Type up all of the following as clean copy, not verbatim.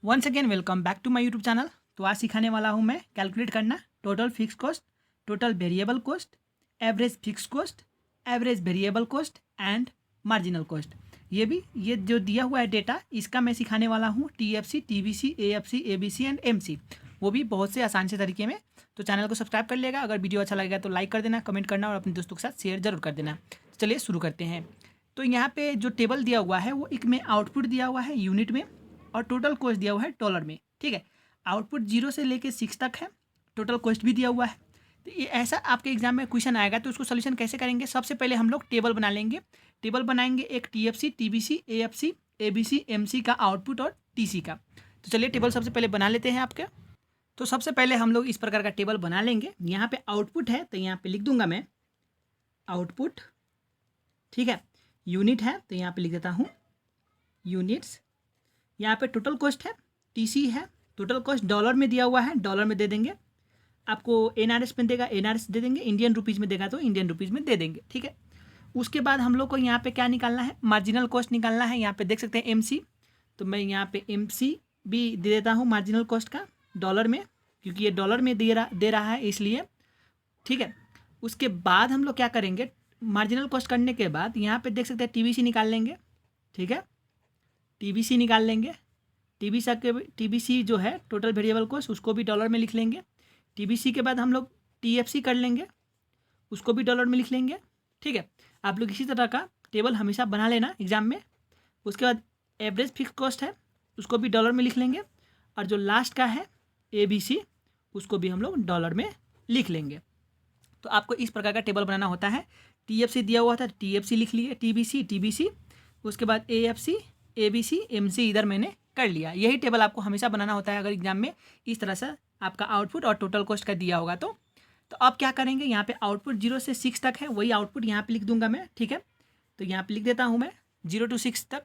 Once again welcome back to my YouTube channel. तो आज सिखाने वाला हूँ मैं कैलकुलेट करना total fix cost, total variable cost, average fix cost, average variable cost and marginal cost. ये जो दिया हुआ है डेटा, इसका मैं सिखाने वाला हूँ TFC, TBC, AFC, ABC and MC, वो भी बहुत से आसान से तरीके में। तो चैनल को सब्सक्राइब कर लेगा। अगर वीडियो अच्छा लगेगा तो लाइक कर देना, कमेंट करना और अपने दोस्तों के साथ शेयर जरूर कर देना। चलिए शुरू करते हैं। तो यहाँ पे जो टेबल दिया हुआ है वो एक में आउटपुट दिया हुआ है यूनिट में और टोटल कॉस्ट दिया हुआ है डॉलर में। ठीक है, आउटपुट 0 से लेके 6 तक है, टोटल कॉस्ट भी दिया हुआ है। तो ये ऐसा आपके एग्जाम में क्वेश्चन आएगा। तो उसको सोल्यूशन कैसे करेंगे? सबसे पहले हम लोग टेबल बना लेंगे। टेबल बनाएंगे एक TFC, TBC, AFC, ABC, MC का आउटपुट और TC का। तो चलिए टेबल सबसे पहले बना लेते हैं आपके। तो सबसे पहले हम लोग इस प्रकार का टेबल बना लेंगे। यहाँ पे आउटपुट है तो यहाँ पे लिख दूंगा मैं आउटपुट। ठीक है, यूनिट है तो यहाँ पे लिख देता हूँ यूनिट्स। यहाँ पे टोटल कॉस्ट है, TC है। टोटल कॉस्ट डॉलर में दिया हुआ है, डॉलर में दे देंगे। आपको NRS में देगा, NRS दे देंगे। इंडियन रुपीज़ में देगा तो इंडियन रुपीज़ में दे देंगे। ठीक है, उसके बाद हम लोग को यहाँ पे क्या निकालना है? मार्जिनल कॉस्ट निकालना है। यहाँ पे देख सकते हैं MC, तो मैं यहाँ पे MC भी दे देता हूँ मार्जिनल कॉस्ट का डॉलर में, क्योंकि ये डॉलर में दे रहा है इसलिए। ठीक है, उसके बाद हम लोग क्या करेंगे? मार्जिनल कॉस्ट करने के बाद यहाँ पे देख सकते हैं TBC निकाल लेंगे। ठीक है, TBC निकाल लेंगे। TBC जो है टोटल वेरिएबल कॉस्ट, उसको भी डॉलर में लिख लेंगे। TBC के बाद हम लोग TFC कर लेंगे, उसको भी डॉलर में लिख लेंगे। ठीक है, आप लोग इसी तरह का टेबल हमेशा बना लेना एग्जाम में। उसके बाद एवरेज फिक्स कॉस्ट है, उसको भी डॉलर में लिख लेंगे। और जो लास्ट का है ABC, उसको भी हम लोग डॉलर में लिख लेंगे। तो आपको इस प्रकार का टेबल बनाना होता है। TFC दिया हुआ था, TFC लिख लिए, TBC, उसके बाद AFC, ABC, MC इधर मैंने कर लिया। यही टेबल आपको हमेशा बनाना होता है अगर एग्जाम में इस तरह से आपका आउटपुट और टोटल कॉस्ट का दिया होगा तो। अब क्या करेंगे? यहाँ पे आउटपुट 0 से 6 तक है, वही आउटपुट यहाँ पे लिख दूंगा मैं। ठीक है, तो यहाँ पे लिख देता हूँ मैं 0 to 6 तक।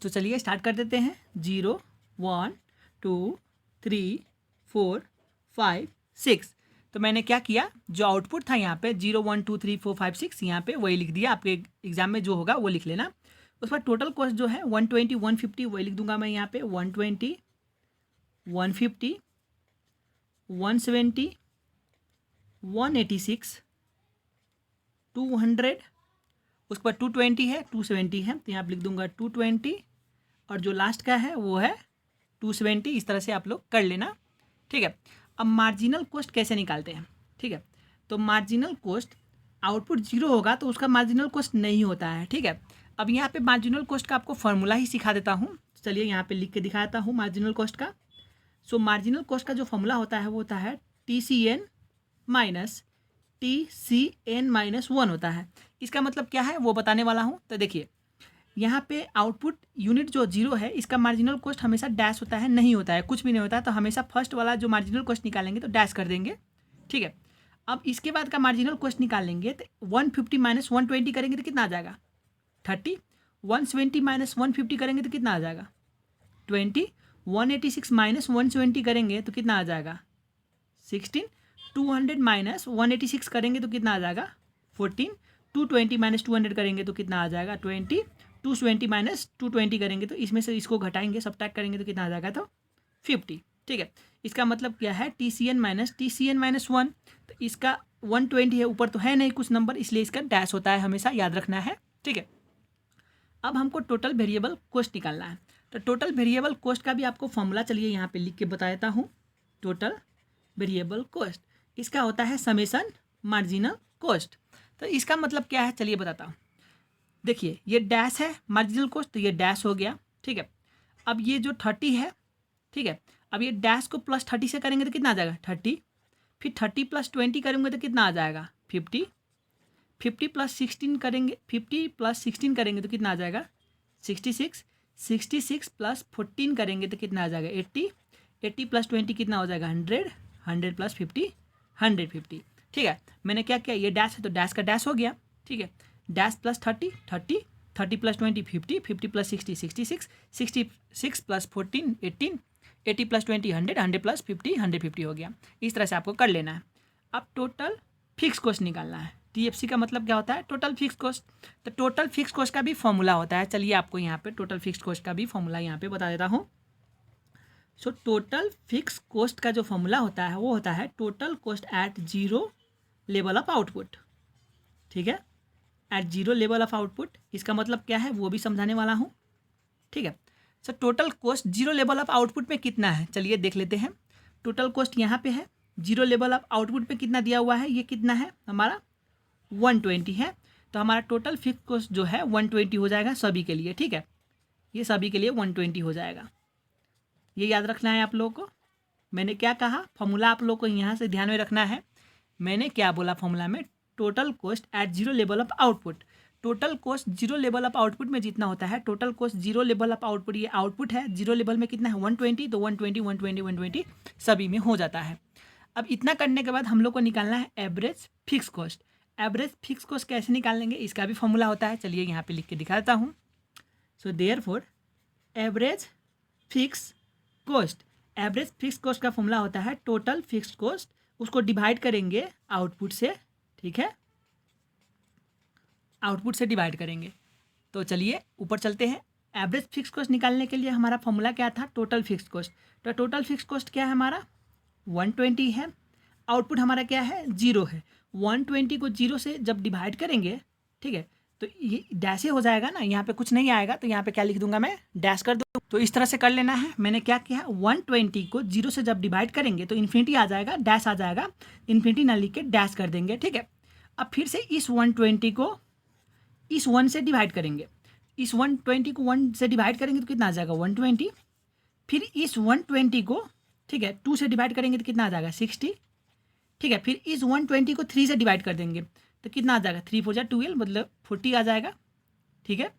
तो चलिए स्टार्ट कर देते हैं। 0, 1, 2, 3, 4, 5, 6। तो मैंने क्या किया, जो आउटपुट था यहाँ पे 0, 1, 2, 3, 4, 5, 6, यहाँ पे वही लिख दिया। आपके एग्जाम में जो होगा वो लिख लेना। उस पर टोटल कॉस्ट जो है 120, 150 वही लिख दूंगा मैं यहाँ पे। 120, 150, 170, 186, 200, उस पर 220 है, 270 है तो यहाँ पर लिख दूंगा 220, और जो लास्ट का है वो है 270। इस तरह से आप लोग कर लेना। ठीक है, अब मार्जिनल कॉस्ट कैसे निकालते हैं? ठीक है, तो मार्जिनल कॉस्ट आउटपुट 0 होगा तो उसका मार्जिनल कॉस्ट नहीं होता है। ठीक है, अब यहाँ पे मार्जिनल कॉस्ट का आपको फार्मूला ही सिखा देता हूँ। चलिए यहाँ पे लिख के दिखाता हूँ मार्जिनल कॉस्ट का। सो मार्जिनल कॉस्ट का जो फार्मूला होता है वो होता है TCN माइनस TCN माइनस 1 होता है। इसका मतलब क्या है वो बताने वाला हूँ। तो देखिए यहाँ पे आउटपुट यूनिट जो 0 है, इसका मार्जिनल कॉस्ट हमेशा डैश होता है, नहीं होता है, कुछ भी नहीं होता है। तो हमेशा फर्स्ट वाला जो मार्जिनल कॉस्ट निकालेंगे तो डैश कर देंगे। ठीक है, अब इसके बाद का मार्जिनल कॉस्ट निकालेंगे तो 150 माइनस 120 करेंगे तो कितना आ जाएगा? 30। 170 माइनस 150 करेंगे तो कितना आ जाएगा? 20। 186 माइनस 120 करेंगे तो कितना आ जाएगा? 16। 200 माइनस 186 करेंगे तो कितना आ जाएगा? 14। 220 माइनस 200 करेंगे तो कितना आ जाएगा? 20। 220 माइनस 220 करेंगे तो इसमें से इसको घटाएंगे, सब्ट्रैक्ट करेंगे तो कितना आ जाएगा? तो 50। ठीक है, इसका मतलब क्या है? TCN minus 1। तो इसका 120 है, ऊपर तो है नहीं कुछ नंबर, इसलिए इसका डैश होता है, हमेशा याद रखना है। ठीक है, अब हमको टोटल वेरिएबल कॉस्ट निकालना है। तो टोटल वेरिएबल कॉस्ट का भी आपको फॉर्मूला चलिए यहाँ पे लिख के बता देता हूँ। टोटल वेरिएबल कॉस्ट इसका होता है समेसन मार्जिनल कॉस्ट। तो इसका मतलब क्या है चलिए बताता हूँ। देखिए ये डैश है मार्जिनल कॉस्ट, तो ये डैश हो गया। ठीक है, अब ये जो 30 है, ठीक है, अब ये डैश को प्लस 30 से करेंगे तो कितना आ जाएगा? 30। फिर 30 प्लस 20 करेंगे तो कितना आ जाएगा? 50। 50 प्लस 16 करेंगे, 50 प्लस 16 करेंगे तो कितना आ जाएगा? 66। 66 प्लस 14 करेंगे तो कितना आ जाएगा? 80। 80 प्लस 20 कितना हो जाएगा? 100। 100 प्लस 50, 150। ठीक है, मैंने क्या किया, ये डैश है तो डैश का डैश हो गया। ठीक है, dash plus 30, 30, 30 plus 20, 50, 50 plus 60, 66, 66 plus 14, 18, 80 plus 20, 100, 100 plus 50, 150 हो गया। इस तरह से आपको कर लेना है। अब टोटल फिक्स कॉस्ट निकालना है। TFC का मतलब क्या होता है? Total fix cost. तो टोटल फिक्स कॉस्ट का भी फॉर्मूला होता है। चलिए आपको यहाँ पे टोटल फिक्स कॉस्ट का भी फॉर्मूला यहाँ पे बता देता हूँ। सो टोटल फिक्स कॉस्ट का जो फॉर्मूला होता है वो होता है total cost at zero level of output. ठीक है, at zero level of output, इसका मतलब क्या है वो भी समझाने वाला हूँ। ठीक है, so total cost zero level of output में कितना है, चलिए देख लेते हैं। टोटल कॉस्ट यहाँ पे है, जीरो लेवल ऑफ आउटपुट पे कितना दिया हुआ है, ये कितना है हमारा 120 है। तो हमारा टोटल फिक्स कॉस्ट जो है 120 हो जाएगा सभी के लिए। ठीक है, ये सभी के लिए 120 हो जाएगा। ये याद रखना है आप लोगों को। मैंने क्या कहा, फॉर्मूला आप लोग को यहाँ से ध्यान में रखना है। मैंने क्या बोला फॉर्मूला में, total cost at zero level of output. Total cost zero level of output में जितना होता है, total cost zero level of output, ये आउटपुट है, जीरो लेवल में कितना है 120, तो 120 120 120 सभी में हो जाता है। अब इतना करने के बाद हम लोग को निकालना है average fix cost. Average fix cost कैसे निकालेंगे, इसका भी फॉर्मूला होता है, चलिए यहाँ पे लिख के दिखाता हूँ। So therefore average fix cost, average fix cost का फॉर्मूला होता है टोटल फिक्स कॉस्ट, उसको डिवाइड करेंगे आउटपुट से। ठीक है, आउटपुट से डिवाइड करेंगे। तो चलिए ऊपर चलते हैं। एवरेज फिक्स कॉस्ट निकालने के लिए हमारा फॉर्मूला क्या था, टोटल फिक्स कॉस्ट। तो टोटल फिक्स कॉस्ट क्या है हमारा 120 है, आउटपुट हमारा क्या है 0 है। 120 को 0 से जब डिवाइड करेंगे, ठीक है, तो ये डैश ही हो जाएगा ना, यहाँ पे कुछ नहीं आएगा, तो यहाँ पे क्या लिख दूंगा मैं, डैश कर दूँ। तो इस तरह से कर लेना है। मैंने क्या किया, 120 को 0 से जब डिवाइड करेंगे तो इन्फिनिटी आ जाएगा, डैश आ जाएगा, इन्फिनिटी ना लिख के डैश कर देंगे। ठीक है, अब फिर से इस 120 को इस 1 से डिवाइड करेंगे, इस 120 को 1 से डिवाइड करेंगे तो कितना आ जाएगा 120। फिर इस 120 को, ठीक है, 2 से डिवाइड करेंगे तो कितना आ जाएगा 60। ठीक है, फिर इस 120 को 3 से डिवाइड कर देंगे तो कितना आ जाएगा 3 4 जा 12, मतलब 40 आ जाएगा। ठीक है,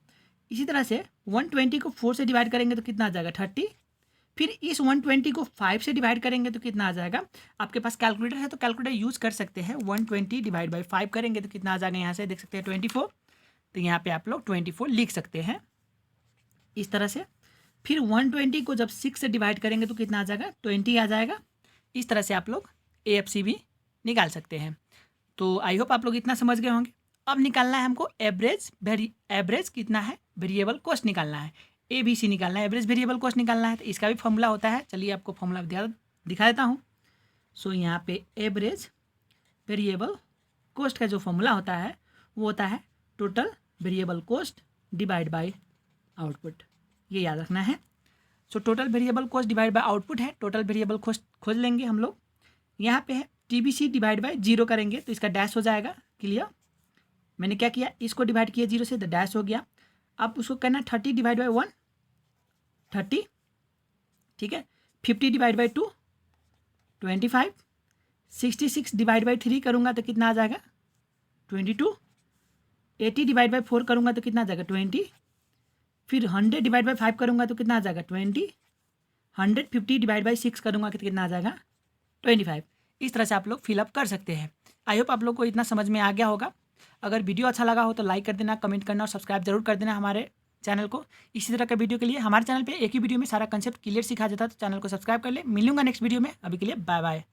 इसी तरह से 120 को 4 से डिवाइड करेंगे तो कितना आ जाएगा 30। फिर इस 120 को 5 से डिवाइड करेंगे तो कितना आ जाएगा, आपके पास कैलकुलेटर है तो कैलकुलेटर यूज़ कर सकते हैं। 120 डिवाइड बाई 5 करेंगे तो कितना आ जाएगा, यहाँ से देख सकते हैं 24। तो यहाँ पे आप लोग 24 लिख सकते हैं इस तरह से। फिर 120 को जब 6 से डिवाइड करेंगे तो कितना आ जाएगा 20 आ जाएगा। इस तरह से आप लोग AFC भी निकाल सकते हैं। तो आई होप आप लोग इतना समझ गए होंगे। अब निकालना है हमको एवरेज कितना है, वेरिएबल कॉस्ट निकालना है, ABC निकालना है, एवरेज वेरिएबल कॉस्ट निकालना है। तो इसका भी फॉर्मूला होता है, चलिए आपको फॉर्मूला दिखा देता हूँ। सो यहाँ पे एवरेज वेरिएबल कॉस्ट का जो फॉर्मूला होता है वो होता है total variable cost divide by output, ये याद रखना है। So total variable cost divide by output है, टोटल वेरिएबल कॉस्ट खोज लेंगे हम लोग। यहाँ पे है TBC डिवाइड बाय 0 करेंगे तो इसका डैश हो जाएगा। क्लियर, मैंने क्या किया, इसको डिवाइड किया 0 से तो डैश हो गया। अब उसको करना 30 डिवाइड बाय 1 30। ठीक है, 50 डिवाइड बाय 2 25, 66 डिवाइड बाय 3 करूँगा तो कितना आ जाएगा 22, 80 डिवाइड बाय 4 करूँगा तो कितना आ जाएगा 20, फिर 100 डिवाइड बाय 5 करूँगा तो कितना आ जाएगा 20, 150 डिवाइड बाय 6 करूँगा तो कितना आ जाएगा 25। इस तरह से आप लोग फिलअप कर सकते हैं। आई होप आप लोग को इतना समझ में आ गया होगा। अगर वीडियो अच्छा लगा हो तो लाइक कर देना, कमेंट करना और सब्सक्राइब जरूर कर देना हमारे चैनल को। इसी तरह का वीडियो के लिए हमारे चैनल पे एक ही वीडियो में सारा कंसेप्ट क्लियर सिखा जाता है, तो चैनल को सब्सक्राइब कर ले। मिलूंगा नेक्स्ट वीडियो में, अभी के लिए बाय बाय।